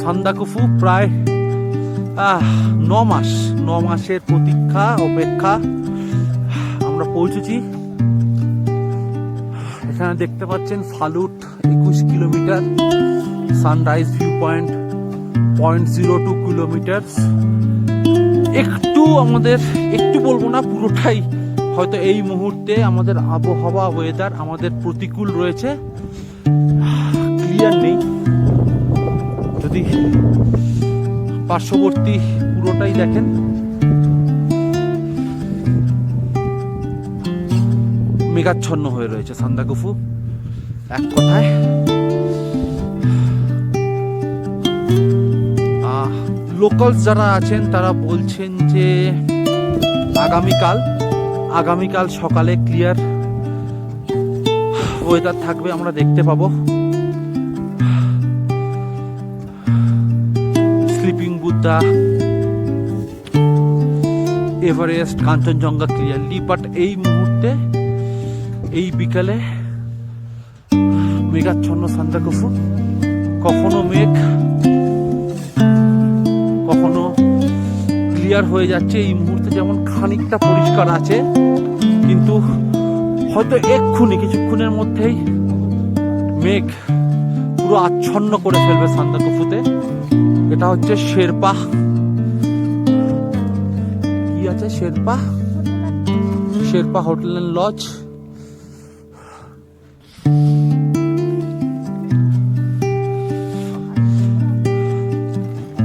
সান্দাকফু প্রায় 9 মাসের প্রতীক্ষা অপেক্ষা আমরা পৌঁছেছি। এখানে দেখতে পাচ্ছেন Phalut 21 kilometre, sunrise view point 0.02 kilometre. একটু বলবো না, পুরোটাই হয়তো এই মুহূর্তে আমাদের আবহাওয়া ওয়েদার আমাদের প্রতিকূল রয়েছে, ক্লিয়ার নেই। যদি পার্শ্ববর্তী পুরোটাই দেখেন, মেঘাচ্ছন্ন হয়ে রয়েছে সান্দাকফু। এক কথায় লোকালস যারা আছেন তারা বলছেন যে আগামীকাল সকালে ক্লিয়ার ওয়েদার থাকবে, আমরা দেখতে পাবো। Sleeping Buddha, Everest, Kanchenjunga clearly, but এই মুহূর্তে এই বিকালে মেঘাচ্ছন্ন সান্দাকফু। কখনো মেঘ কখনো ক্লিয়ার হয়ে যাচ্ছে। এই মুহূর্তে যেমন খানিকটা পরিষ্কার আছে, কিন্তু হয়তো কিছুক্ষণের মধ্যেই মেঘ পুরো আচ্ছন্ন করে ফেলবে সান্দাকফুতে। এটা হচ্ছে শেরপা, কি আছে শেরপা হোটেল এন্ড লজ।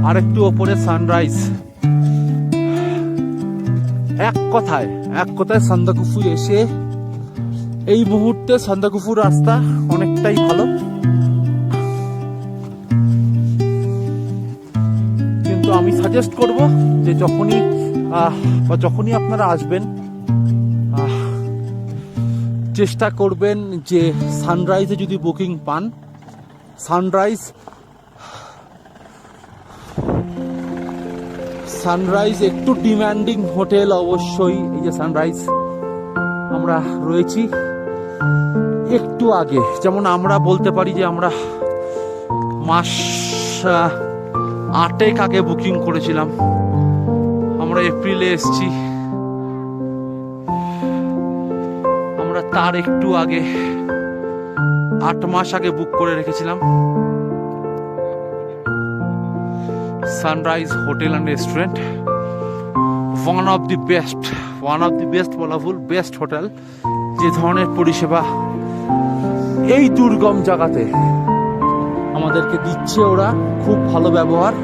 আরেকটু ওপরে সানরাইজ। এক কথায় সান্দাকফু এসে এই মুহূর্তে সান্দাকফুর রাস্তা অনেকটাই ভালো, কিন্তু আমি সাজেস্ট করব যে যখনই আপনারা আসবেন চেষ্টা করবেন যে সানরাইজে যদি বুকিং পান, সানরাইজ একটু ডিমান্ডিং হোটেল অবশ্যই। এই যে সানরাইজ, আমরা রয়েছি একটু আগে, যেমন আমরা বলতে পারি যে আমরা মাস 8 আগে বুকিং করেছিলাম, আমরা এপ্রিলে এসছি, আমরা তার একটু আগে 8 মাস আগে বুক করে রেখেছিলাম। Sunrise hotel and restaurant, one of the best বলা ভুল, বেস্ট হোটেল। যে ধরনের পরিষেবা এই দুর্গম জায়গাতে আমাদেরকে দিচ্ছে ওরা, খুব ভালো ব্যবহার।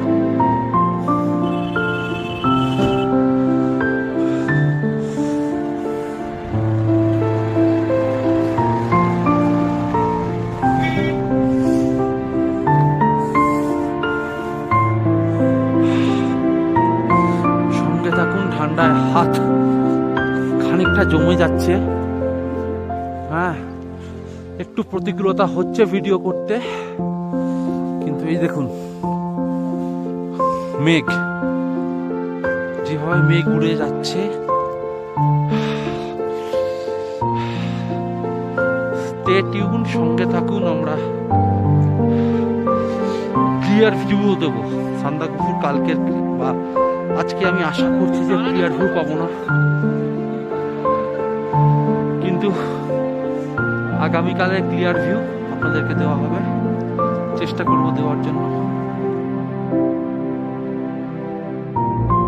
ঠান্ডায় হাত খানিকটা জমে যাচ্ছে। হ্যাঁ, একটু প্রতিকূলতা হচ্ছে ভিডিও করতে, কিন্তু এই দেখুন মেঘ, যেভাবে মেঘ উড়ে যাচ্ছে। স্টে টিউন, সঙ্গে থাকুন, আমরা ক্লিয়ার ভিউ দেবো সান্দাকফুর কালকের বা আজকে। আমি আশা করছি যে ক্লিয়ার ভিউ পাবো না, কিন্তু আগামীকালের ক্লিয়ার ভিউ আপনাদেরকে দেওয়া হবে, চেষ্টা করবো দেওয়ার জন্য।